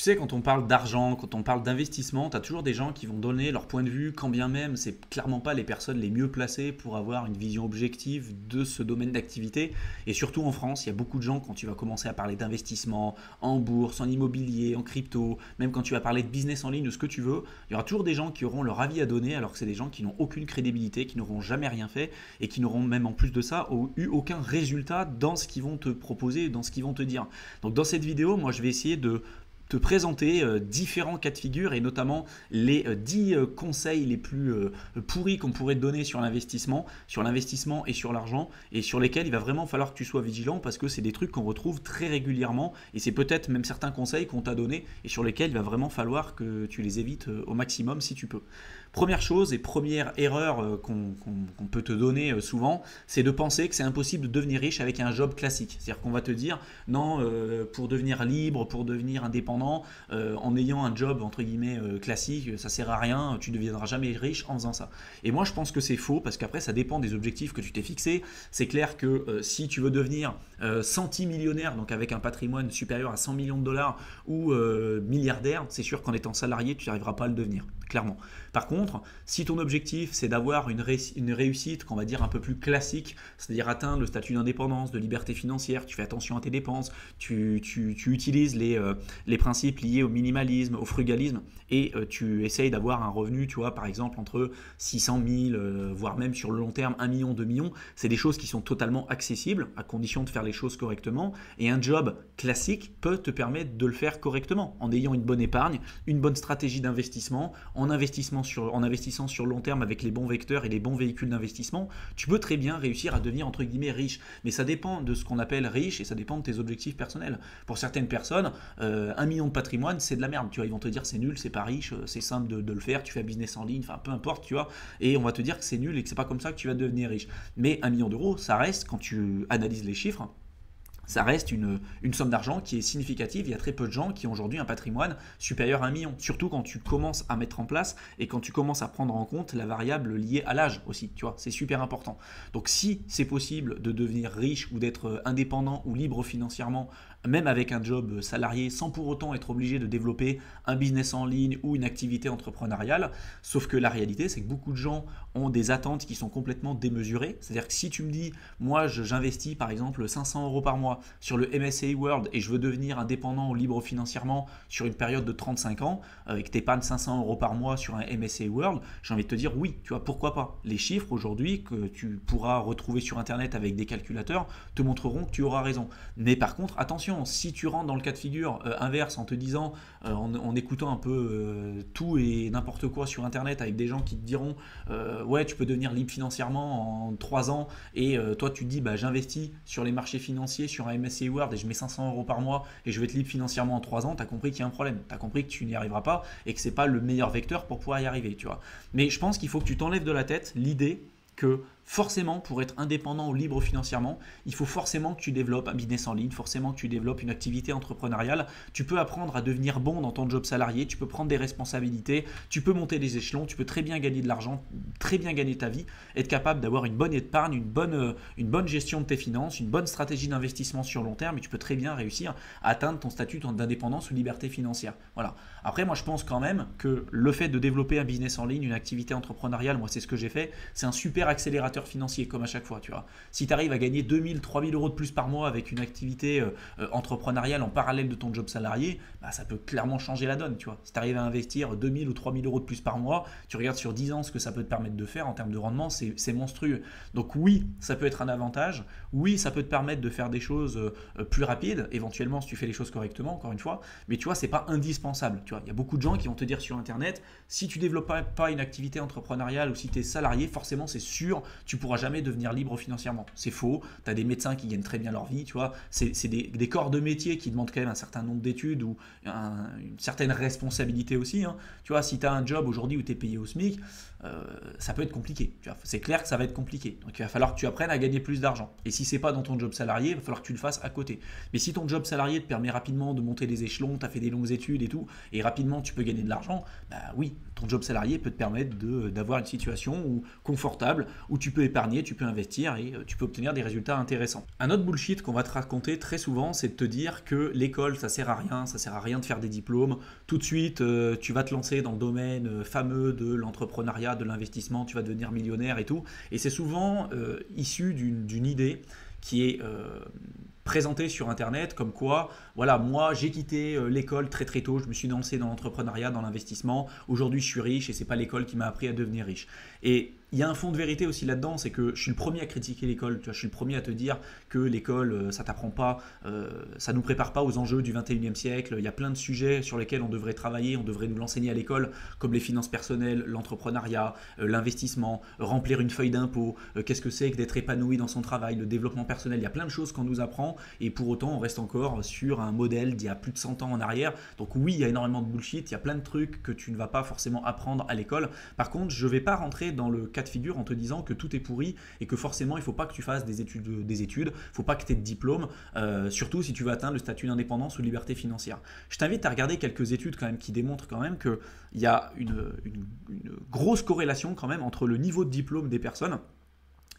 sais, quand on parle d'argent, quand on parle d'investissement, tu as toujours des gens qui vont donner leur point de vue, quand bien même c'est clairement pas les personnes les mieux placées pour avoir une vision objective de ce domaine d'activité. Et surtout en France, il y a beaucoup de gens, quand tu vas commencer à parler d'investissement en bourse, en immobilier, en crypto, même quand tu vas parler de business en ligne, de ce que tu veux, il y aura toujours des gens qui auront leur avis à donner, alors que c'est des gens qui n'ont aucune crédibilité, qui n'auront jamais rien fait et qui n'auront même en plus de ça eu aucun résultat dans ce qu'ils vont te proposer, dans ce qu'ils vont te dire. Donc dans cette vidéo, moi je vais essayer de te présenter différents cas de figure et notamment les 10 conseils les plus pourris qu'on pourrait te donner sur l'investissement et sur l'argent, et sur lesquels il va vraiment falloir que tu sois vigilant parce que c'est des trucs qu'on retrouve très régulièrement et c'est peut-être même certains conseils qu'on t'a donnés et sur lesquels il va vraiment falloir que tu les évites au maximum si tu peux. Première chose et première erreur qu'on peut te donner souvent, c'est de penser que c'est impossible de devenir riche avec un job classique. C'est-à-dire qu'on va te dire, non, pour devenir libre, pour devenir indépendant, en ayant un job entre guillemets classique, ça sert à rien, tu ne deviendras jamais riche en faisant ça. Et moi je pense que c'est faux parce qu'après ça dépend des objectifs que tu t'es fixés. C'est clair que si tu veux devenir centimillionnaire, donc avec un patrimoine supérieur à 100 millions de dollars ou milliardaire, c'est sûr qu'en étant salarié, tu n'arriveras pas à le devenir, clairement. Par contre, si ton objectif c'est d'avoir une réussite qu'on va dire un peu plus classique, c'est-à-dire atteindre le statut d'indépendance, de liberté financière, tu fais attention à tes dépenses, tu utilises les principes liés au minimalisme, au frugalisme et tu essayes d'avoir un revenu, tu vois, par exemple entre 600 000, voire même sur le long terme 1 million, 2 millions, c'est des choses qui sont totalement accessibles à condition de faire les choses correctement et un job classique peut te permettre de le faire correctement en ayant une bonne épargne, une bonne stratégie d'investissement, en investissant sur le long terme avec les bons vecteurs et les bons véhicules d'investissement, tu peux très bien réussir à devenir entre guillemets riche. Mais ça dépend de ce qu'on appelle riche et ça dépend de tes objectifs personnels. Pour certaines personnes, 1 million de patrimoine, c'est de la merde. Tu vois, ils vont te dire c'est nul, c'est pas riche, c'est simple de le faire, tu fais un business en ligne, enfin peu importe, tu vois. Et on va te dire que c'est nul et que c'est pas comme ça que tu vas devenir riche. Mais 1 million d'euros, ça reste, quand tu analyses les chiffres, ça reste une somme d'argent qui est significative. Il y a très peu de gens qui ont aujourd'hui un patrimoine supérieur à 1 million. Surtout quand tu commences à mettre en place et quand tu commences à prendre en compte la variable liée à l'âge aussi. Tu vois, c'est super important. Donc si c'est possible de devenir riche ou d'être indépendant ou libre financièrement, même avec un job salarié, sans pour autant être obligé de développer un business en ligne ou une activité entrepreneuriale, sauf que la réalité, c'est que beaucoup de gens ont des attentes qui sont complètement démesurées. C'est-à-dire que si tu me dis, moi j'investis par exemple 500 euros par mois sur le MSCI World et je veux devenir indépendant ou libre financièrement sur une période de 35 ans, avec tes épargnes 500 euros par mois sur un MSCI World, j'ai envie de te dire oui, tu vois, pourquoi pas. Les chiffres aujourd'hui que tu pourras retrouver sur Internet avec des calculateurs te montreront que tu auras raison. Mais par contre, attention, si tu rentres dans le cas de figure inverse en te disant, en écoutant un peu tout et n'importe quoi sur Internet avec des gens qui te diront ouais, tu peux devenir libre financièrement en 3 ans et toi tu te dis bah, j'investis sur les marchés financiers, sur un MSCI World et je mets 500 euros par mois et je vais être libre financièrement en 3 ans, tu as compris qu'il y a un problème, tu as compris que tu n'y arriveras pas et que c'est pas le meilleur vecteur pour pouvoir y arriver, tu vois. Mais je pense qu'il faut que tu t'enlèves de la tête l'idée que forcément, pour être indépendant ou libre financièrement, il faut forcément que tu développes un business en ligne, forcément que tu développes une activité entrepreneuriale. Tu peux apprendre à devenir bon dans ton job salarié, tu peux prendre des responsabilités, tu peux monter des échelons, tu peux très bien gagner de l'argent, très bien gagner ta vie, être capable d'avoir une bonne épargne, une bonne gestion de tes finances, une bonne stratégie d'investissement sur long terme et tu peux très bien réussir à atteindre ton statut d'indépendance ou liberté financière. Voilà. Après, moi, je pense quand même que le fait de développer un business en ligne, une activité entrepreneuriale, moi, c'est ce que j'ai fait, c'est un super accélérateur financier comme à chaque fois, tu vois. Si tu arrives à gagner 2000, 3000 euros de plus par mois avec une activité entrepreneuriale en parallèle de ton job salarié, bah, ça peut clairement changer la donne, tu vois. Si tu arrives à investir 2000 ou 3000 euros de plus par mois, tu regardes sur 10 ans ce que ça peut te permettre de faire en termes de rendement, c'est monstrueux. Donc oui, ça peut être un avantage, oui, ça peut te permettre de faire des choses plus rapides, éventuellement si tu fais les choses correctement, encore une fois, mais tu vois, c'est pas indispensable, tu vois. Il y a beaucoup de gens qui vont te dire sur Internet, si tu développes pas une activité entrepreneuriale ou si tu es salarié, forcément c'est sûr, tu pourras jamais devenir libre financièrement. C'est faux. Tu as des médecins qui gagnent très bien leur vie, tu vois. C'est des corps de métier qui demandent quand même un certain nombre d'études ou une certaine responsabilité aussi, hein. Tu vois, si tu as un job aujourd'hui où tu es payé au SMIC, ça peut être compliqué. C'est clair que ça va être compliqué. Donc il va falloir que tu apprennes à gagner plus d'argent. Et si c'est pas dans ton job salarié, il va falloir que tu le fasses à côté. Mais si ton job salarié te permet rapidement de monter des échelons, tu as fait des longues études et tout, et rapidement tu peux gagner de l'argent, bah oui, ton job salarié peut te permettre d'avoir une situation confortable où tu peux épargner, tu peux investir et tu peux obtenir des résultats intéressants. Un autre bullshit qu'on va te raconter très souvent, c'est de te dire que l'école ça sert à rien de faire des diplômes. Tout de suite, tu vas te lancer dans le domaine fameux de l'entrepreneuriat, de l'investissement, tu vas devenir millionnaire et tout. Et c'est souvent issu d'une idée qui est présentée sur internet comme quoi, voilà, moi j'ai quitté l'école très très tôt, je me suis lancé dans l'entrepreneuriat, dans l'investissement, aujourd'hui je suis riche et c'est pas l'école qui m'a appris à devenir riche. Et il y a un fond de vérité aussi là-dedans, c'est que je suis le premier à critiquer l'école, tu vois, je suis le premier à te dire que l'école, ça t'apprend pas, ça nous prépare pas aux enjeux du 21e siècle, il y a plein de sujets sur lesquels on devrait travailler, on devrait nous l'enseigner à l'école, comme les finances personnelles, l'entrepreneuriat, l'investissement, remplir une feuille d'impôt, qu'est-ce que c'est que d'être épanoui dans son travail, le développement personnel, il y a plein de choses qu'on nous apprend, et pour autant on reste encore sur un modèle d'il y a plus de 100 ans en arrière. Donc oui, il y a énormément de bullshit, il y a plein de trucs que tu ne vas pas forcément apprendre à l'école. Par contre, je ne vais pas rentrer dans le cas de figure en te disant que tout est pourri et que forcément il ne faut pas que tu fasses des études, il ne faut pas que tu aies de diplôme, surtout si tu veux atteindre le statut d'indépendance ou liberté financière. Je t'invite à regarder quelques études quand même qui démontrent quand même qu'il y a une grosse corrélation quand même entre le niveau de diplôme des personnes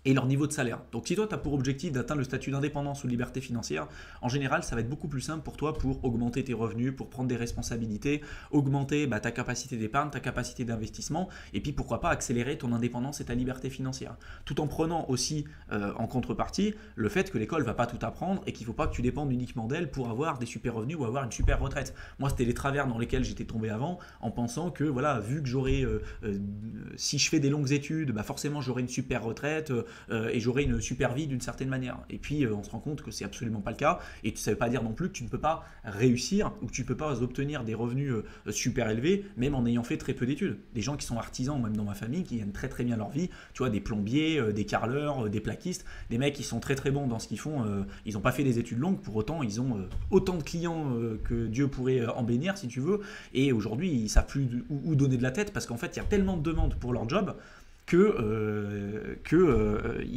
et leur niveau de salaire. Donc si toi tu as pour objectif d'atteindre le statut d'indépendance ou de liberté financière, en général ça va être beaucoup plus simple pour toi pour augmenter tes revenus, pour prendre des responsabilités, augmenter ta capacité d'épargne, ta capacité d'investissement, et puis pourquoi pas accélérer ton indépendance et ta liberté financière. Tout en prenant aussi en contrepartie le fait que l'école va pas tout apprendre et qu'il ne faut pas que tu dépendes uniquement d'elle pour avoir des super revenus ou avoir une super retraite. Moi c'était les travers dans lesquels j'étais tombé avant en pensant que voilà, vu que j'aurais, si je fais des longues études, forcément j'aurai une super retraite, et j'aurai une super vie d'une certaine manière. Et puis on se rend compte que c'est absolument pas le cas, et ça ne veut pas dire non plus que tu ne peux pas réussir ou que tu ne peux pas obtenir des revenus super élevés même en ayant fait très peu d'études. Des gens qui sont artisans, même dans ma famille, qui gagnent très très bien leur vie, tu vois, des plombiers, des carreleurs, des plaquistes, des mecs qui sont très très bons dans ce qu'ils font, ils n'ont pas fait des études longues, pour autant ils ont autant de clients que Dieu pourrait en bénir si tu veux, et aujourd'hui ils ne savent plus où donner de la tête parce qu'en fait il y a tellement de demandes pour leur job ils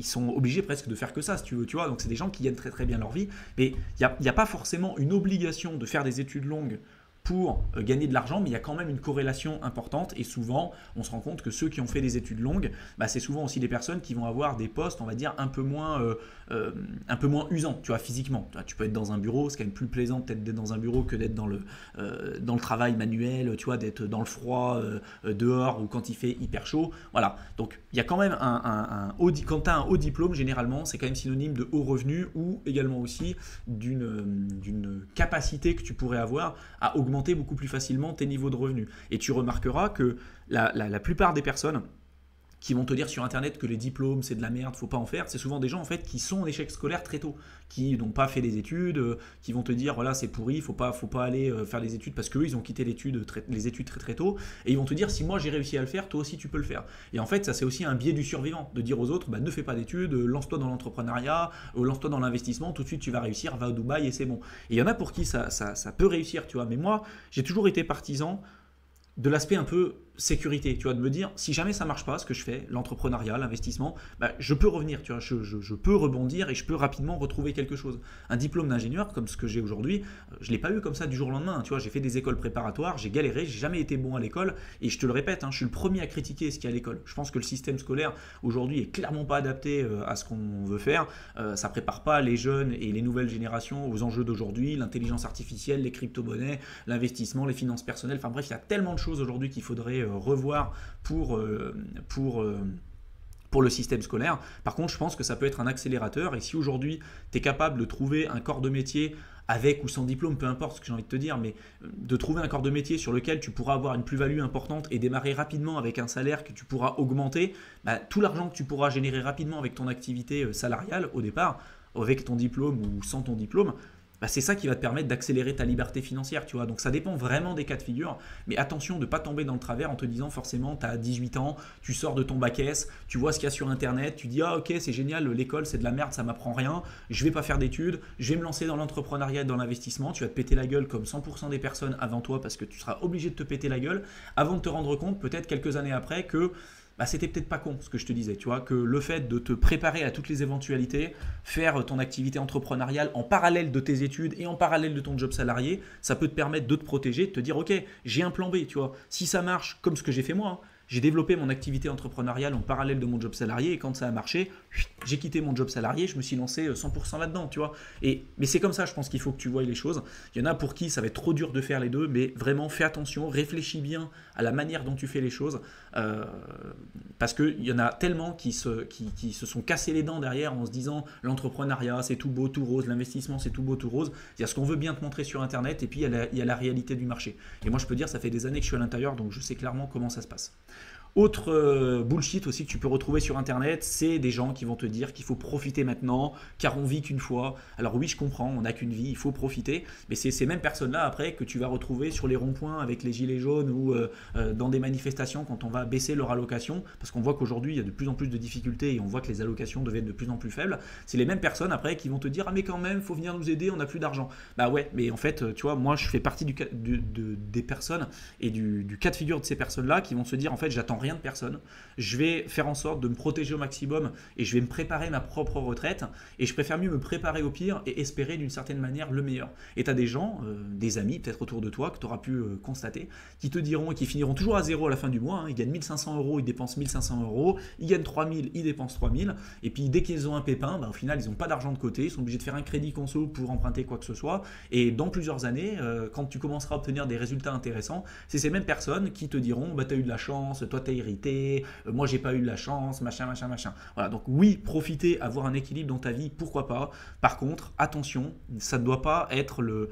sont obligés presque de faire que ça, si tu veux, tu vois. Donc c'est des gens qui gagnent très très bien leur vie, mais il n'y a pas forcément une obligation de faire des études longues pour gagner de l'argent, mais il y a quand même une corrélation importante, et souvent on se rend compte que ceux qui ont fait des études longues, c'est souvent aussi des personnes qui vont avoir des postes, on va dire, un peu moins usants, tu vois, physiquement. Tu peux être dans un bureau, c'est quand même plus plaisant peut-être d'être dans un bureau que d'être dans le travail manuel, tu vois, d'être dans le froid dehors ou quand il fait hyper chaud. Voilà, donc il y a quand même quand tu as un haut diplôme, généralement c'est quand même synonyme de haut revenu, ou également aussi d'une capacité que tu pourrais avoir à augmenter beaucoup plus facilement tes niveaux de revenus. Et tu remarqueras que la plupart des personnes qui vont te dire sur internet que les diplômes c'est de la merde, faut pas en faire, c'est souvent des gens en fait qui sont en échec scolaire très tôt, qui n'ont pas fait des études, qui vont te dire voilà c'est pourri, faut pas aller faire les études parce qu'eux ils ont quitté les études très très tôt, et ils vont te dire si moi j'ai réussi à le faire, toi aussi tu peux le faire. Et en fait ça c'est aussi un biais du survivant, de dire aux autres ne fais pas d'études, lance-toi dans l'entrepreneuriat, lance-toi dans l'investissement, tout de suite tu vas réussir, va au Dubaï et c'est bon. Et il y en a pour qui ça peut réussir, tu vois, mais moi j'ai toujours été partisan de l'aspect un peu sécurité, tu vois, de me dire si jamais ça marche pas ce que je fais, l'entrepreneuriat, l'investissement, je peux revenir, tu vois, je peux rebondir et je peux rapidement retrouver quelque chose. Un diplôme d'ingénieur comme ce que j'ai aujourd'hui, je l'ai pas eu comme ça du jour au lendemain, tu vois, j'ai fait des écoles préparatoires, j'ai galéré, j'ai jamais été bon à l'école, et je te le répète, je suis le premier à critiquer ce qu'il y a à l'école. Je pense que le système scolaire aujourd'hui est clairement pas adapté à ce qu'on veut faire, ça prépare pas les jeunes et les nouvelles générations aux enjeux d'aujourd'hui, l'intelligence artificielle, les crypto-monnaies, l'investissement, les finances personnelles, enfin bref, il y a tellement de choses aujourd'hui qu'il faudrait revoir pour le système scolaire. Par contre, je pense que ça peut être un accélérateur, et si aujourd'hui tu es capable de trouver un corps de métier avec ou sans diplôme, peu importe ce que j'ai envie de te dire, mais de trouver un corps de métier sur lequel tu pourras avoir une plus-value importante et démarrer rapidement avec un salaire que tu pourras augmenter, tout l'argent que tu pourras générer rapidement avec ton activité salariale au départ, avec ton diplôme ou sans ton diplôme, c'est ça qui va te permettre d'accélérer ta liberté financière, tu vois. Donc ça dépend vraiment des cas de figure, mais attention de ne pas tomber dans le travers en te disant forcément tu as 18 ans, tu sors de ton bac S, tu vois ce qu'il y a sur internet, tu dis ah ok c'est génial, l'école c'est de la merde, ça m'apprend rien, je vais pas faire d'études, je vais me lancer dans l'entrepreneuriat et dans l'investissement, tu vas te péter la gueule comme 100% des personnes avant toi parce que tu seras obligé de te péter la gueule avant de te rendre compte peut-être quelques années après que bah, c'était peut-être pas con ce que je te disais, tu vois, que le fait de te préparer à toutes les éventualités, faire ton activité entrepreneuriale en parallèle de tes études et en parallèle de ton job salarié, ça peut te permettre de te protéger, de te dire, ok, j'ai un plan B, tu vois, si ça marche comme ce que j'ai fait moi, hein, j'ai développé mon activité entrepreneuriale en parallèle de mon job salarié et quand ça a marché, j'ai quitté mon job salarié, je me suis lancé 100% là-dedans, tu vois. Mais c'est comme ça, je pense qu'il faut que tu vois les choses. Il y en a pour qui ça va être trop dur de faire les deux, mais vraiment fais attention, réfléchis bien à la manière dont tu fais les choses, euh, parce qu'il y en a tellement qui se sont cassés les dents derrière en se disant l'entrepreneuriat c'est tout beau, tout rose, l'investissement c'est tout beau, tout rose. Il y a ce qu'on veut bien te montrer sur Internet et puis il y a la réalité du marché. Et moi je peux dire, ça fait des années que je suis à l'intérieur, donc je sais clairement comment ça se passe. Autre bullshit aussi que tu peux retrouver sur Internet, c'est des gens qui vont te dire qu'il faut profiter maintenant, car on vit qu'une fois. Alors oui, je comprends, on n'a qu'une vie, il faut profiter, mais c'est ces mêmes personnes-là après que tu vas retrouver sur les ronds-points avec les gilets jaunes ou dans des manifestations quand on va baisser leur allocation, parce qu'on voit qu'aujourd'hui il y a de plus en plus de difficultés et on voit que les allocations deviennent de plus en plus faibles. C'est les mêmes personnes après qui vont te dire ah mais quand même, faut venir nous aider, on n'a plus d'argent. Bah ouais, mais en fait, tu vois, moi je fais partie des personnes et du cas de figure de ces personnes-là qui vont se dire en fait j'attends rien de personne, je vais faire en sorte de me protéger au maximum et je vais me préparer ma propre retraite et je préfère mieux me préparer au pire et espérer d'une certaine manière le meilleur. Et tu as des gens, des amis peut-être autour de toi que tu auras pu constater, qui te diront et qui finiront toujours à zéro à la fin du mois, hein. Ils gagnent 1500 euros, ils dépensent 1500 euros, ils gagnent 3000, ils dépensent 3000 et puis dès qu'ils ont un pépin, bah, au final ils n'ont pas d'argent de côté, ils sont obligés de faire un crédit conso pour emprunter quoi que ce soit et dans plusieurs années, quand tu commenceras à obtenir des résultats intéressants, c'est ces mêmes personnes qui te diront bah, tu as eu de la chance, toi tu as irrité, moi j'ai pas eu de la chance, machin, machin, machin. Voilà, donc oui, profiter, avoir un équilibre dans ta vie, pourquoi pas. Par contre, attention, ça ne doit pas être le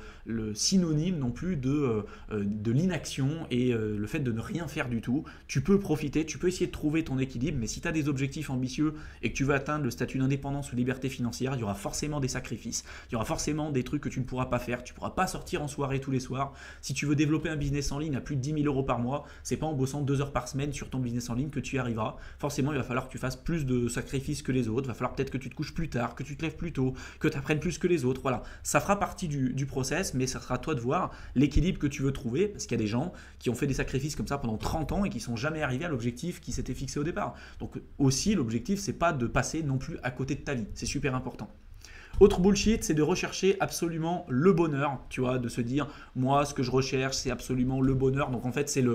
synonyme non plus de l'inaction et le fait de ne rien faire du tout. Tu peux profiter, tu peux essayer de trouver ton équilibre, mais si tu as des objectifs ambitieux et que tu veux atteindre le statut d'indépendance ou liberté financière, il y aura forcément des sacrifices, il y aura forcément des trucs que tu ne pourras pas faire, tu ne pourras pas sortir en soirée tous les soirs. Si tu veux développer un business en ligne à plus de 10 000 euros par mois, c'est pas en bossant 2 heures par semaine sur ton business en ligne que tu y arriveras. Forcément, il va falloir que tu fasses plus de sacrifices que les autres, il va falloir peut-être que tu te couches plus tard, que tu te lèves plus tôt, que tu apprennes plus que les autres. Voilà, ça fera partie du process, mais ça sera à toi de voir l'équilibre que tu veux trouver, parce qu'il y a des gens qui ont fait des sacrifices comme ça pendant 30 ans et qui sont jamais arrivés à l'objectif qui s'était fixé au départ. Donc aussi, l'objectif, c'est pas de passer non plus à côté de ta vie, c'est super important. Autre bullshit, c'est de rechercher absolument le bonheur, tu vois, de se dire, moi, ce que je recherche, c'est absolument le bonheur. Donc en fait, c'est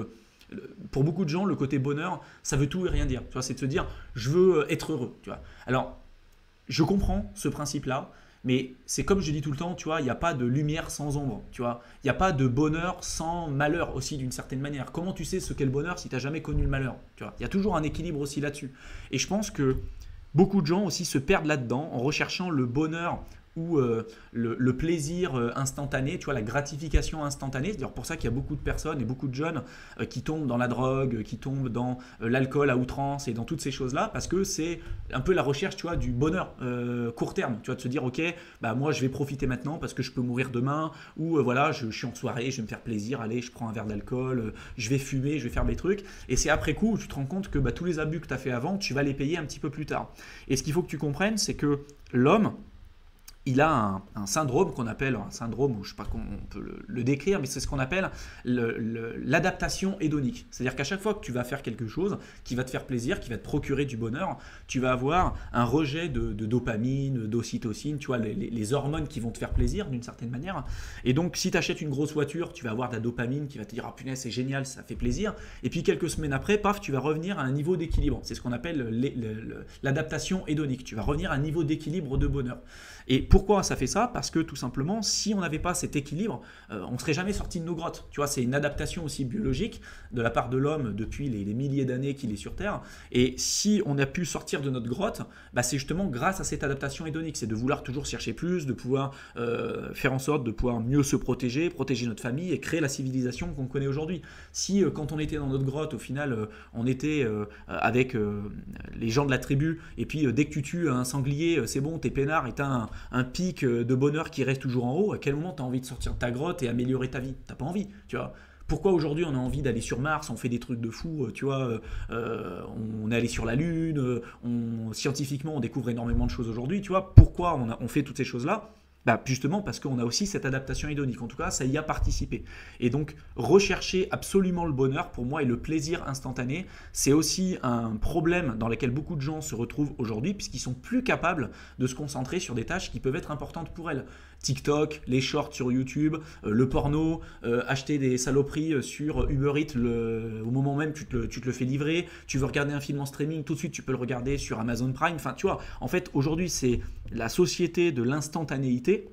pour beaucoup de gens, le côté bonheur, ça veut tout et rien dire. Tu vois, c'est de se dire, je veux être heureux, tu vois. Alors, je comprends ce principe-là, mais c'est comme je dis tout le temps, tu vois, il n'y a pas de lumière sans ombre, tu vois. Il n'y a pas de bonheur sans malheur aussi d'une certaine manière. Comment tu sais ce qu'est le bonheur si tu n'as jamais connu le malheur, tu vois. Il y a toujours un équilibre aussi là-dessus. Et je pense que beaucoup de gens aussi se perdent là-dedans en recherchant le bonheur ou le plaisir instantané, tu vois, la gratification instantanée. C'est d'ailleurs pour ça qu'il y a beaucoup de personnes et beaucoup de jeunes qui tombent dans la drogue, qui tombent dans l'alcool à outrance et dans toutes ces choses-là, parce que c'est un peu la recherche, tu vois, du bonheur court terme, tu vois, de se dire, ok, bah moi je vais profiter maintenant parce que je peux mourir demain, ou voilà, je suis en soirée, je vais me faire plaisir, allez, je prends un verre d'alcool, je vais fumer, je vais faire mes trucs, et c'est après coup où tu te rends compte que bah, tous les abus que tu as fait avant, tu vas les payer un petit peu plus tard. Et ce qu'il faut que tu comprennes, c'est que l'homme, il a un syndrome qu'on appelle, un syndrome, ou je ne sais pas comment on peut le décrire, mais c'est ce qu'on appelle l'adaptation hédonique. C'est-à-dire qu'à chaque fois que tu vas faire quelque chose qui va te faire plaisir, qui va te procurer du bonheur, tu vas avoir un rejet de dopamine, d'ocytocine, tu vois, les hormones qui vont te faire plaisir d'une certaine manière. Et donc, si tu achètes une grosse voiture, tu vas avoir de la dopamine qui va te dire « Ah punaise, c'est génial, ça fait plaisir ». Et puis, quelques semaines après, paf, tu vas revenir à un niveau d'équilibre. C'est ce qu'on appelle l'adaptation hédonique. Tu vas revenir à un niveau d'équilibre de bonheur. Et pourquoi ça fait ça? Parce que tout simplement, si on n'avait pas cet équilibre, on ne serait jamais sorti de nos grottes. Tu vois, c'est une adaptation aussi biologique de la part de l'homme depuis les milliers d'années qu'il est sur Terre. Et si on a pu sortir de notre grotte, bah c'est justement grâce à cette adaptation hédonique. C'est de vouloir toujours chercher plus, de pouvoir faire en sorte de pouvoir mieux se protéger, protéger notre famille et créer la civilisation qu'on connaît aujourd'hui. Si quand on était dans notre grotte, au final, on était avec les gens de la tribu, et puis dès que tu tues un sanglier, c'est bon, t'es peinard et t'as un pic de bonheur qui reste toujours en haut, à quel moment tu as envie de sortir de ta grotte et améliorer ta vie? T'as pas envie, tu vois. Pourquoi aujourd'hui on a envie d'aller sur Mars, on fait des trucs de fou, tu vois, on est allé sur la Lune, scientifiquement on découvre énormément de choses aujourd'hui, tu vois. Pourquoi on fait toutes ces choses-là? Bah justement parce qu'on a aussi cette adaptation hédonique, en tout cas ça y a participé. Et donc rechercher absolument le bonheur pour moi et le plaisir instantané, c'est aussi un problème dans lequel beaucoup de gens se retrouvent aujourd'hui puisqu'ils sont plus capables de se concentrer sur des tâches qui peuvent être importantes pour elles. TikTok, les shorts sur YouTube, le porno, acheter des saloperies sur Uber Eats au moment même tu te le fais livrer, tu veux regarder un film en streaming, tout de suite tu peux le regarder sur Amazon Prime, enfin tu vois, en fait aujourd'hui c'est la société de l'instantanéité.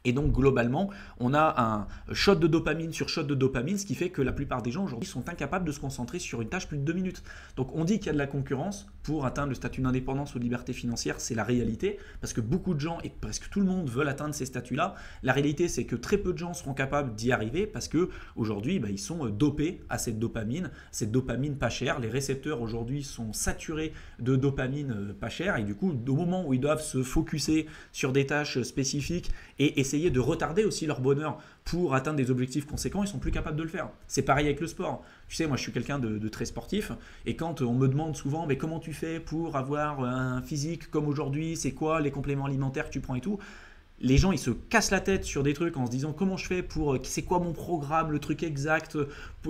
Et donc globalement, on a un shot de dopamine sur shot de dopamine, ce qui fait que la plupart des gens aujourd'hui sont incapables de se concentrer sur une tâche plus de 2 minutes. Donc on dit qu'il y a de la concurrence pour atteindre le statut d'indépendance ou de liberté financière, c'est la réalité, parce que beaucoup de gens et presque tout le monde veulent atteindre ces statuts-là. La réalité, c'est que très peu de gens seront capables d'y arriver parce que aujourd'hui, ils sont dopés à cette dopamine pas chère. Les récepteurs aujourd'hui sont saturés de dopamine pas chère et du coup, au moment où ils doivent se focuser sur des tâches spécifiques et essayer de retarder aussi leur bonheur pour atteindre des objectifs conséquents, ils sont plus capables de le faire. C'est pareil avec le sport. Tu sais, moi je suis quelqu'un de très sportif et quand on me demande souvent mais comment tu fais pour avoir un physique comme aujourd'hui, c'est quoi les compléments alimentaires que tu prends et tout, les gens ils se cassent la tête sur des trucs en se disant comment je fais pour, c'est quoi mon programme, le truc exact,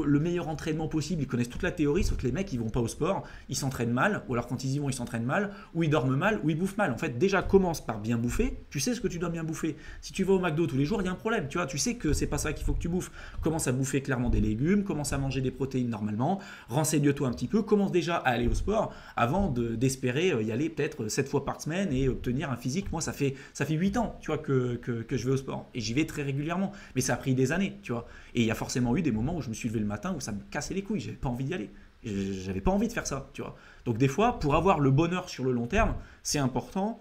le meilleur entraînement possible. Ils connaissent toute la théorie, sauf que les mecs ils vont pas au sport, ils s'entraînent mal, ou alors quand ils y vont ils s'entraînent mal, ou ils dorment mal, ou ils bouffent mal. En fait déjà commence par bien bouffer, tu sais ce que tu dois bien bouffer. Si tu vas au McDo tous les jours il y a un problème, tu vois, tu sais que c'est pas ça qu'il faut que tu bouffes. Commence à bouffer clairement des légumes, commence à manger des protéines normalement, renseigne-toi un petit peu, commence déjà à aller au sport avant d'espérer y aller peut-être 7 fois par semaine et obtenir un physique. Moi ça fait 8 ans, tu vois, que je vais au sport et j'y vais très régulièrement, mais ça a pris des années, tu vois, et il y a forcément eu des moments où je me suis levé le matin où ça me cassait les couilles, j'avais pas envie d'y aller, j'avais pas envie de faire ça, tu vois. Donc des fois pour avoir le bonheur sur le long terme, c'est important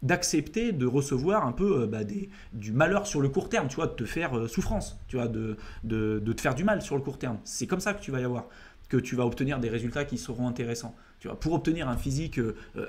d'accepter de recevoir un peu du malheur sur le court terme, tu vois, de te faire souffrance, tu vois, de te faire du mal sur le court terme. C'est comme ça que tu vas y avoir, que tu vas obtenir des résultats qui seront intéressants. Tu vois, pour obtenir un physique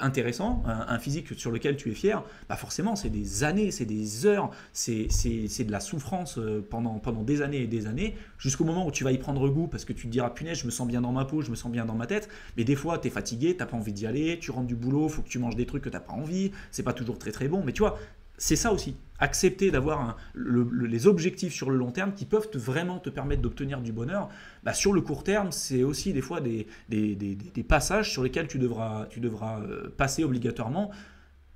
intéressant, un physique sur lequel tu es fier, forcément c'est des années, c'est des heures, c'est de la souffrance pendant des années et des années, jusqu'au moment où tu vas y prendre goût parce que tu te diras punaise, je me sens bien dans ma peau, je me sens bien dans ma tête, mais des fois tu es fatigué, tu n'as pas envie d'y aller, tu rentres du boulot, il faut que tu manges des trucs que tu n'as pas envie, c'est pas toujours très très bon, mais tu vois, c'est ça aussi, accepter d'avoir les objectifs sur le long terme qui peuvent vraiment te permettre d'obtenir du bonheur. Sur le court terme, c'est aussi des fois des passages sur lesquels tu devras passer obligatoirement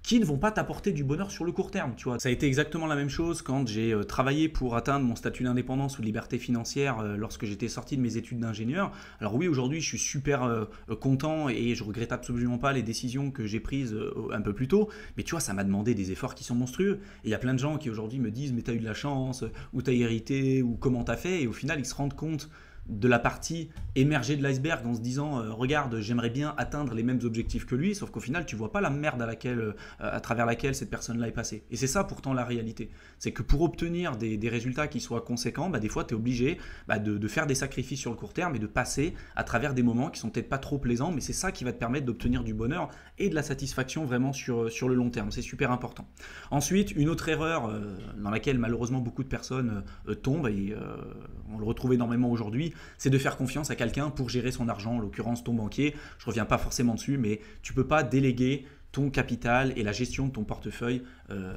qui ne vont pas t'apporter du bonheur sur le court terme. Tu vois. Ça a été exactement la même chose quand j'ai travaillé pour atteindre mon statut d'indépendance ou de liberté financière lorsque j'étais sorti de mes études d'ingénieur. Alors oui, aujourd'hui, je suis super content et je regrette absolument pas les décisions que j'ai prises un peu plus tôt, mais tu vois, ça m'a demandé des efforts qui sont monstrueux. Et il y a plein de gens qui aujourd'hui me disent « mais t'as eu de la chance » ou « t'as hérité » ou « comment t'as fait » et au final, ils se rendent compte de la partie émergée de l'iceberg en se disant regarde, j'aimerais bien atteindre les mêmes objectifs que lui, sauf qu'au final tu vois pas la merde à travers laquelle cette personne-là est passée. Et c'est ça pourtant la réalité, c'est que pour obtenir des résultats qui soient conséquents, des fois tu es obligé de faire des sacrifices sur le court terme et de passer à travers des moments qui sont peut-être pas trop plaisants, mais c'est ça qui va te permettre d'obtenir du bonheur et de la satisfaction vraiment sur le long terme. C'est super important. Ensuite, une autre erreur dans laquelle malheureusement beaucoup de personnes tombent, et on le retrouve énormément aujourd'hui, c'est de faire confiance à quelqu'un pour gérer son argent, en l'occurrence ton banquier. Je ne reviens pas forcément dessus, mais tu ne peux pas déléguer ton capital et la gestion de ton portefeuille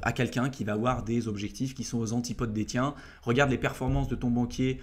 à quelqu'un qui va avoir des objectifs qui sont aux antipodes des tiens. Regarde les performances de ton banquier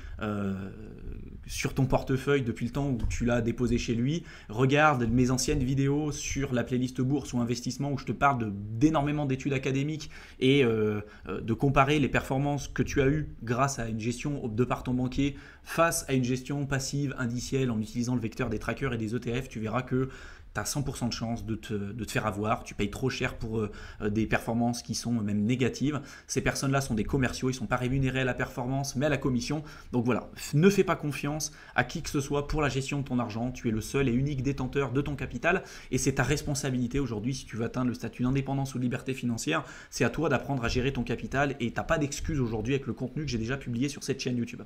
sur ton portefeuille depuis le temps où tu l'as déposé chez lui. Regarde mes anciennes vidéos sur la playlist bourse ou investissement où je te parle d'énormément d'études académiques et de comparer les performances que tu as eues grâce à une gestion de par ton banquier face à une gestion passive indicielle en utilisant le vecteur des trackers et des ETF. Tu verras que tu as 100% de chance de te faire avoir, tu payes trop cher pour des performances qui sont même négatives. Ces personnes-là sont des commerciaux, ils ne sont pas rémunérés à la performance mais à la commission. Donc voilà, ne fais pas confiance à qui que ce soit pour la gestion de ton argent. Tu es le seul et unique détenteur de ton capital et c'est ta responsabilité aujourd'hui si tu veux atteindre le statut d'indépendance ou de liberté financière. C'est à toi d'apprendre à gérer ton capital et tu n'as pas d'excuse aujourd'hui avec le contenu que j'ai déjà publié sur cette chaîne YouTube.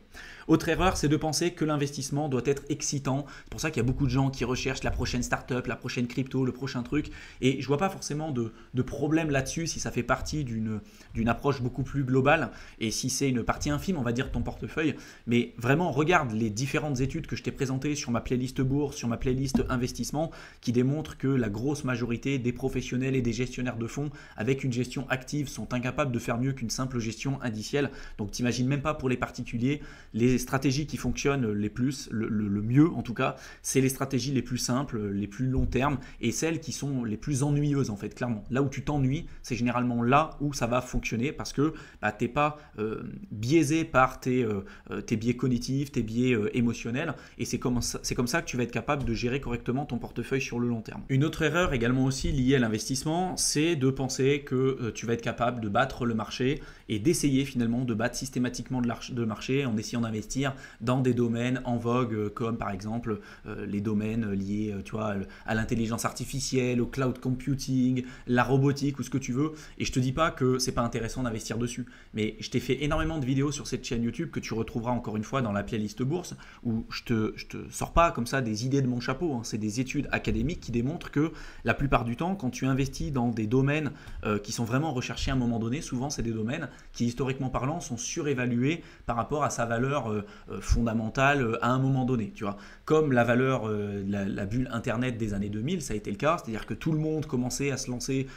Autre erreur, c'est de penser que l'investissement doit être excitant. C'est pour ça qu'il y a beaucoup de gens qui recherchent la prochaine start-up, la la prochaine crypto, le prochain truc. Et je vois pas forcément de problème là-dessus si ça fait partie d'une approche beaucoup plus globale et si c'est une partie infime, on va dire, de ton portefeuille. Mais vraiment, regarde les différentes études que je t'ai présentées sur ma playlist bourse, sur ma playlist investissement, qui démontrent que la grosse majorité des professionnels et des gestionnaires de fonds avec une gestion active sont incapables de faire mieux qu'une simple gestion indicielle. Donc t'imagines même pas pour les particuliers, les stratégies qui fonctionnent le mieux en tout cas, c'est les stratégies les plus simples, les plus long terme et celles qui sont les plus ennuyeuses en fait, clairement. Là où tu t'ennuies, c'est généralement là où ça va fonctionner parce que tu n'es pas biaisé par tes biais cognitifs, tes biais émotionnels et c'est comme ça que tu vas être capable de gérer correctement ton portefeuille sur le long terme. Une autre erreur également aussi liée à l'investissement, c'est de penser que tu vas être capable de battre le marché et d'essayer finalement de battre systématiquement le marché en essayant d'investir dans des domaines en vogue comme par exemple les domaines liés tu vois, à l'intelligence artificielle, au cloud computing, la robotique ou ce que tu veux. Et je te dis pas que c'est pas intéressant d'investir dessus, mais je t'ai fait énormément de vidéos sur cette chaîne YouTube que tu retrouveras encore une fois dans la playlist bourse où je te sors pas comme ça des idées de mon chapeau, hein. C'est des études académiques qui démontrent que la plupart du temps, quand tu investis dans des domaines qui sont vraiment recherchés à un moment donné, souvent c'est des domaines qui historiquement parlant sont surévalués par rapport à sa valeur fondamentale à un moment donné, tu vois. Comme la valeur, la bulle internet des années 2000, ça a été le cas, c'est-à-dire que tout le monde commençait à se lancer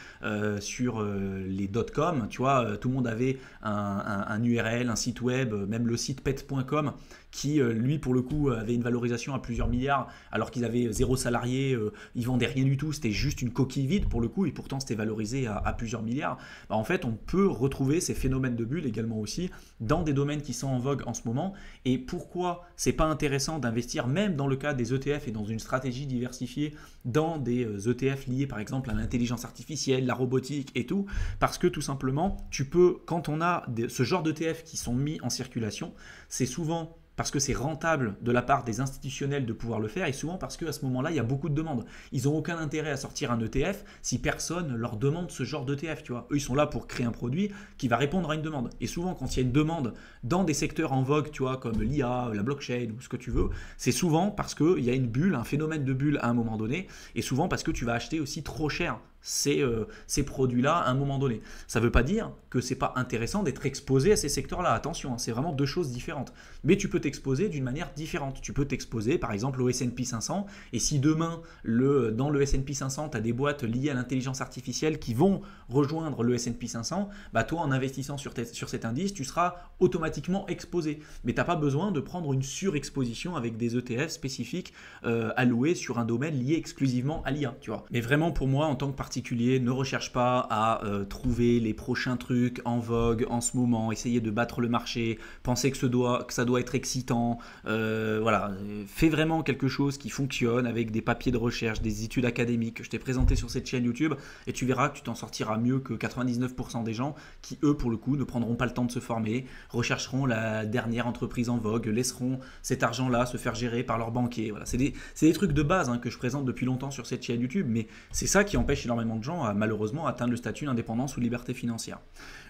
sur les dot-com, tu vois, tout le monde avait un URL, un site web, même le site pet.com qui lui pour le coup avait une valorisation à plusieurs milliards alors qu'ils avaient 0 salarié, ils vendaient rien du tout, c'était juste une coquille vide pour le coup et pourtant c'était valorisé à plusieurs milliards. Bah, en fait on peut retrouver ces phénomènes de bulle également aussi dans des domaines qui sont en vogue en ce moment. Et pourquoi c'est pas intéressant d'investir même dans le cas des ETF et dans une stratégie diversifiée dans des ETF liés par exemple à l'intelligence artificielle, la robotique et tout, parce que tout simplement tu peux, quand on a ce genre d'ETF qui sont mis en circulation, c'est souvent parce que c'est rentable de la part des institutionnels de pouvoir le faire et souvent parce qu'à ce moment-là, il y a beaucoup de demandes. Ils n'ont aucun intérêt à sortir un ETF si personne leur demande ce genre d'ETF, tu vois. Eux, ils sont là pour créer un produit qui va répondre à une demande. Et souvent, quand il y a une demande dans des secteurs en vogue, tu vois, comme l'IA, la blockchain ou ce que tu veux, c'est souvent parce qu'il y a une bulle, un phénomène de bulle à un moment donné et souvent parce que tu vas acheter aussi trop cher ces produits-là à un moment donné. Ça ne veut pas dire que c'est pas intéressant d'être exposé à ces secteurs-là. Attention, hein, c'est vraiment deux choses différentes. Mais tu peux t'exposer d'une manière différente. Tu peux t'exposer par exemple au S&P 500 et si demain dans le S&P 500 tu as des boîtes liées à l'intelligence artificielle qui vont rejoindre le S&P 500, bah toi en investissant sur cet indice, tu seras automatiquement exposé. Mais tu n'as pas besoin de prendre une surexposition avec des ETF spécifiques alloués sur un domaine lié exclusivement à l'IA, tu vois. Mais vraiment pour moi en tant que particulier, ne recherche pas à trouver les prochains trucs en vogue en ce moment, essayer de battre le marché, penser que ça doit être excitant, voilà, fais vraiment quelque chose qui fonctionne avec des papiers de recherche, des études académiques que je t'ai présenté sur cette chaîne YouTube et tu verras que tu t'en sortiras mieux que 99% des gens qui eux pour le coup ne prendront pas le temps de se former, rechercheront la dernière entreprise en vogue, laisseront cet argent-là se faire gérer par leur banquier. Voilà, c'est des trucs de base hein, que je présente depuis longtemps sur cette chaîne YouTube, mais c'est ça qui empêche énormément de gens à malheureusement atteindre le statut d'indépendance ou liberté financière.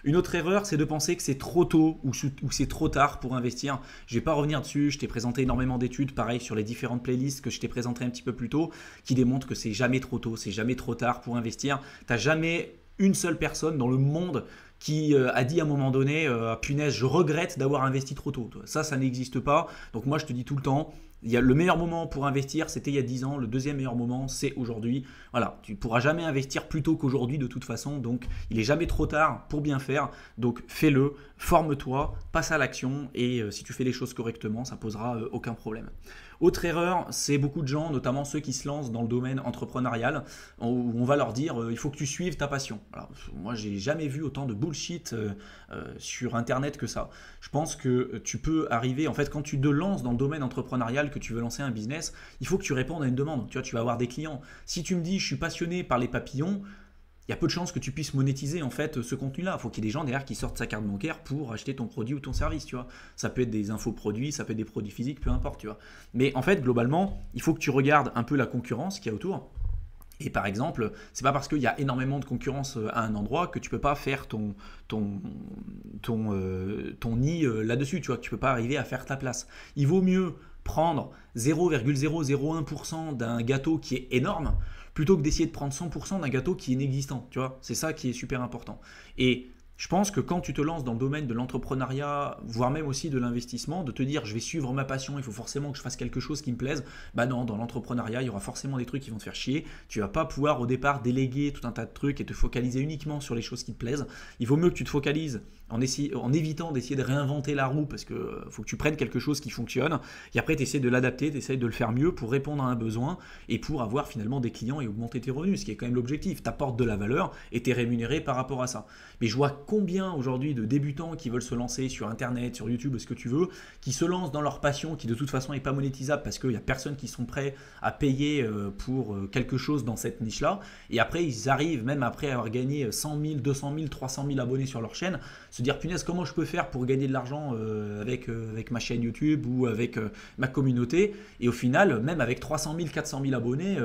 Une autre erreur, c'est de penser que c'est trop tôt ou c'est trop tard pour investir. Je ne vais pas revenir dessus, je t'ai présenté énormément d'études, pareil sur les différentes playlists que je t'ai présentées un petit peu plus tôt, qui démontrent que c'est jamais trop tôt, c'est jamais trop tard pour investir. Tu n'as jamais une seule personne dans le monde qui a dit à un moment donné punaise, je regrette d'avoir investi trop tôt. Ça n'existe pas. Donc moi, je te dis tout le temps, le meilleur moment pour investir, c'était il y a 10 ans. Le deuxième meilleur moment, c'est aujourd'hui. Voilà, tu ne pourras jamais investir plus tôt qu'aujourd'hui de toute façon. Donc, il n'est jamais trop tard pour bien faire. Donc, fais-le, forme-toi, passe à l'action. Et si tu fais les choses correctement, ça ne posera aucun problème. Autre erreur, c'est beaucoup de gens, notamment ceux qui se lancent dans le domaine entrepreneurial, où on va leur dire il faut que tu suives ta passion. Alors, moi, j'ai jamais vu autant de bullshit sur Internet que ça. Je pense que tu peux arriver, en fait, quand tu te lances dans le domaine entrepreneurial, que tu veux lancer un business, il faut que tu répondes à une demande. Tu vois, tu vas avoir des clients. Si tu me dis je suis passionné par les papillons, il y a peu de chances que tu puisses monétiser en fait ce contenu-là. Il faut qu'il y ait des gens derrière qui sortent sa carte bancaire pour acheter ton produit ou ton service, tu vois. Ça peut être des infoproduits, ça peut être des produits physiques, peu importe, tu vois. Mais en fait, globalement, il faut que tu regardes un peu la concurrence qu'il y a autour. Et par exemple, c'est pas parce qu'il y a énormément de concurrence à un endroit que tu peux pas faire ton nid là-dessus, tu vois, que tu peux pas arriver à faire ta place. Il vaut mieux prendre 0,001% d'un gâteau qui est énorme plutôt que d'essayer de prendre 100% d'un gâteau qui est inexistant, tu vois. C'est ça qui est super important. Et je pense que quand tu te lances dans le domaine de l'entrepreneuriat, voire même aussi de l'investissement, de te dire je vais suivre ma passion, il faut forcément que je fasse quelque chose qui me plaise, bah non, dans l'entrepreneuriat, il y aura forcément des trucs qui vont te faire chier. Tu vas pas pouvoir au départ déléguer tout un tas de trucs et te focaliser uniquement sur les choses qui te plaisent. Il vaut mieux que tu te focalises en évitant d'essayer de réinventer la roue parce que faut que tu prennes quelque chose qui fonctionne et après tu essaies de l'adapter, tu essaies de le faire mieux pour répondre à un besoin et pour avoir finalement des clients et augmenter tes revenus, ce qui est quand même l'objectif. Tu apportes de la valeur et tu es rémunéré par rapport à ça. Mais je vois combien aujourd'hui de débutants qui veulent se lancer sur Internet, sur YouTube, ce que tu veux, qui se lancent dans leur passion qui de toute façon n'est pas monétisable parce qu'il n'y a personne qui sont prêts à payer pour quelque chose dans cette niche-là. Et après, ils arrivent, même après avoir gagné 100 000, 200 000, 300 000 abonnés sur leur chaîne, se dire punaise, comment je peux faire pour gagner de l'argent avec ma chaîne YouTube ou avec ma communauté. Et au final, même avec 300 000, 400 000 abonnés,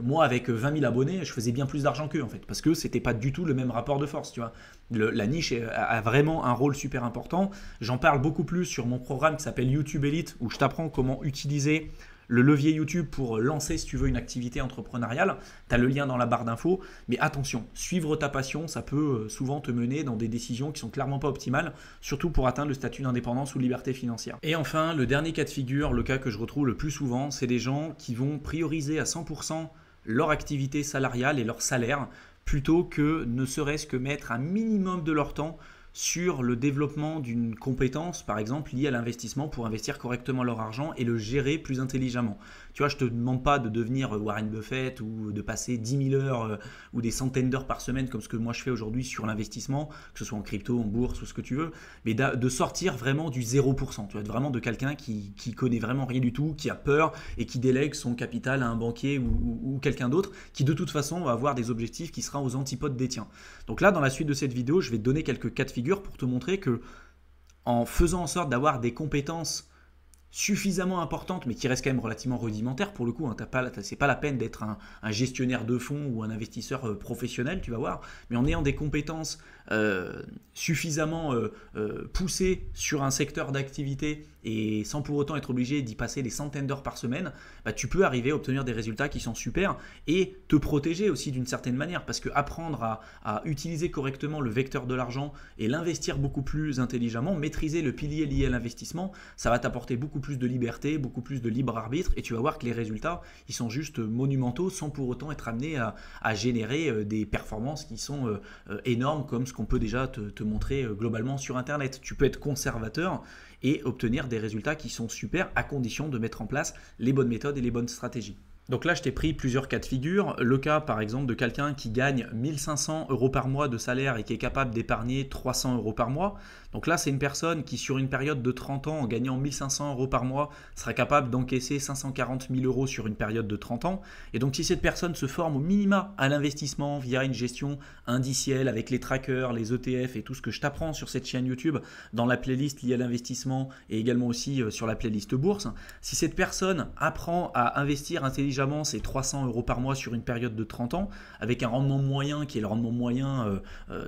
moi avec 20 000 abonnés, je faisais bien plus d'argent qu'eux en fait, parce que c'était pas du tout le même rapport de force, tu vois. La niche a vraiment un rôle super important. J'en parle beaucoup plus sur mon programme qui s'appelle YouTube Elite, où je t'apprends comment utiliser le levier YouTube pour lancer, si tu veux, une activité entrepreneuriale. Tu as le lien dans la barre d'infos. Mais attention, suivre ta passion, ça peut souvent te mener dans des décisions qui sont clairement pas optimales, surtout pour atteindre le statut d'indépendance ou liberté financière. Et enfin, le dernier cas de figure, le cas que je retrouve le plus souvent, c'est des gens qui vont prioriser à 100% leur activité salariale et leur salaire, plutôt que ne serait-ce que mettre un minimum de leur temps sur le développement d'une compétence, par exemple, liée à l'investissement pour investir correctement leur argent et le gérer plus intelligemment. Tu vois, je ne te demande pas de devenir Warren Buffett ou de passer 10 000 heures ou des centaines d'heures par semaine comme ce que moi je fais aujourd'hui sur l'investissement, que ce soit en crypto, en bourse ou ce que tu veux, mais de sortir vraiment du 0%. Tu vois, vraiment de quelqu'un qui connaît vraiment rien du tout, qui a peur et qui délègue son capital à un banquier ou quelqu'un d'autre qui de toute façon va avoir des objectifs qui seront aux antipodes des tiens. Donc là, dans la suite de cette vidéo, je vais te donner quelques cas de figure pour te montrer que en faisant en sorte d'avoir des compétences suffisamment importantes, mais qui restent quand même relativement rudimentaires pour le coup, hein, c'est pas la peine d'être un gestionnaire de fonds ou un investisseur professionnel, tu vas voir, mais en ayant des compétences suffisamment poussées sur un secteur d'activité et sans pour autant être obligé d'y passer des centaines d'heures par semaine, bah, tu peux arriver à obtenir des résultats qui sont super et te protéger aussi d'une certaine manière, parce que apprendre à utiliser correctement le vecteur de l'argent et l'investir beaucoup plus intelligemment, maîtriser le pilier lié à l'investissement, ça va t'apporter beaucoup plus de liberté, beaucoup plus de libre arbitre et tu vas voir que les résultats, ils sont juste monumentaux sans pour autant être amené à générer des performances qui sont énormes comme ce qu'on peut déjà te montrer globalement sur Internet. Tu peux être conservateur et obtenir des résultats qui sont super à condition de mettre en place les bonnes méthodes et les bonnes stratégies. Donc là, je t'ai pris plusieurs cas de figure. Le cas, par exemple, de quelqu'un qui gagne 1 500 € par mois de salaire et qui est capable d'épargner 300 € par mois. Donc là, c'est une personne qui, sur une période de 30 ans, en gagnant 1 500 € par mois, sera capable d'encaisser 540 000 € sur une période de 30 ans. Et donc, si cette personne se forme au minima à l'investissement via une gestion indicielle avec les trackers, les ETF et tout ce que je t'apprends sur cette chaîne YouTube, dans la playlist liée à l'investissement et également aussi sur la playlist bourse, si cette personne apprend à investir intelligemment ces 300 € par mois sur une période de 30 ans, avec un rendement moyen qui est le rendement moyen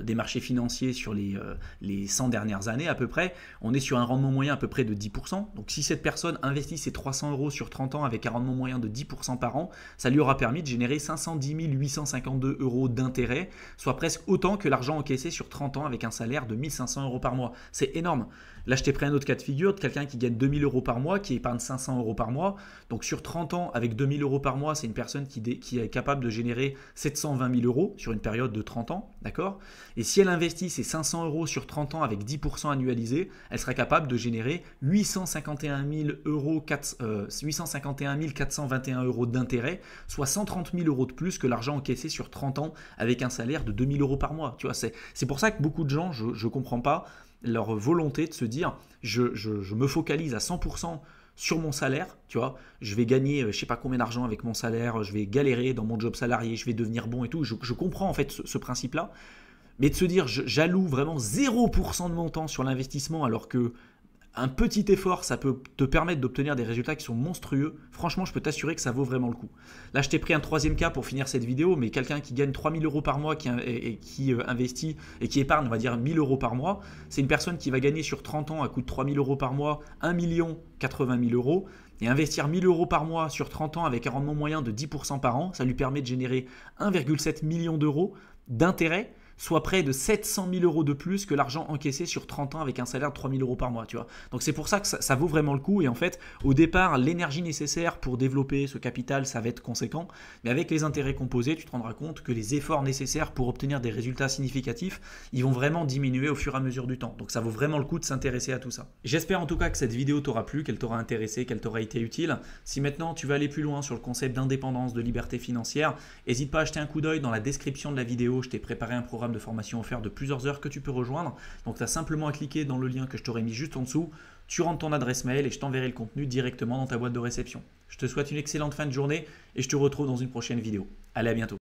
des marchés financiers sur les 100 dernières années à peu près, on est sur un rendement moyen à peu près de 10%. Donc si cette personne investit ses 300 € sur 30 ans avec un rendement moyen de 10% par an, ça lui aura permis de générer 510 852 € d'intérêt, soit presque autant que l'argent encaissé sur 30 ans avec un salaire de 1 500 € par mois. C'est énorme. Là, je t'ai pris un autre cas de figure de quelqu'un qui gagne 2 000 € par mois, qui épargne 500 € par mois. Donc sur 30 ans, avec 2 000 € par mois, c'est une personne qui est capable de générer 720 000 € sur une période de 30 ans. D'accord ? Et si elle investit ces 500 € sur 30 ans avec 10% annualisé, elle sera capable de générer 851 421 € d'intérêt, soit 130 000 € de plus que l'argent encaissé sur 30 ans avec un salaire de 2 000 € par mois. Tu vois, c'est pour ça que beaucoup de gens, je ne comprends pas leur volonté de se dire je me focalise à 100% sur mon salaire, tu vois, je vais gagner je sais pas combien d'argent avec mon salaire, je vais galérer dans mon job salarié, je vais devenir bon et tout, je comprends en fait ce principe-là, mais de se dire j'alloue vraiment 0% de mon temps sur l'investissement alors que un petit effort, ça peut te permettre d'obtenir des résultats qui sont monstrueux. Franchement, je peux t'assurer que ça vaut vraiment le coup. Là, je t'ai pris un troisième cas pour finir cette vidéo, mais quelqu'un qui gagne 3 000 euros par mois et qui investit et qui épargne, on va dire 1 000 euros par mois, c'est une personne qui va gagner sur 30 ans à coût de 3 000 euros par mois 1 80 000 euros. Et investir 1 000 euros par mois sur 30 ans avec un rendement moyen de 10% par an, ça lui permet de générer 1,7 million d'euros d'intérêt, soit près de 700 000 euros de plus que l'argent encaissé sur 30 ans avec un salaire de 3 000 euros par mois. Tu vois. Donc c'est pour ça que ça vaut vraiment le coup. Et en fait, au départ, l'énergie nécessaire pour développer ce capital, ça va être conséquent. Mais avec les intérêts composés, tu te rendras compte que les efforts nécessaires pour obtenir des résultats significatifs, ils vont vraiment diminuer au fur et à mesure du temps. Donc ça vaut vraiment le coup de s'intéresser à tout ça. J'espère en tout cas que cette vidéo t'aura plu, qu'elle t'aura intéressé, qu'elle t'aura été utile. Si maintenant tu veux aller plus loin sur le concept d'indépendance, de liberté financière, n'hésite pas à jeter un coup d'œil dans la description de la vidéo. Je t'ai préparé un programme de formation offert de plusieurs heures que tu peux rejoindre. Donc tu as simplement à cliquer dans le lien que je t'aurais mis juste en dessous. Tu rentres ton adresse mail et je t'enverrai le contenu directement dans ta boîte de réception. Je te souhaite une excellente fin de journée et je te retrouve dans une prochaine vidéo. Allez, à bientôt.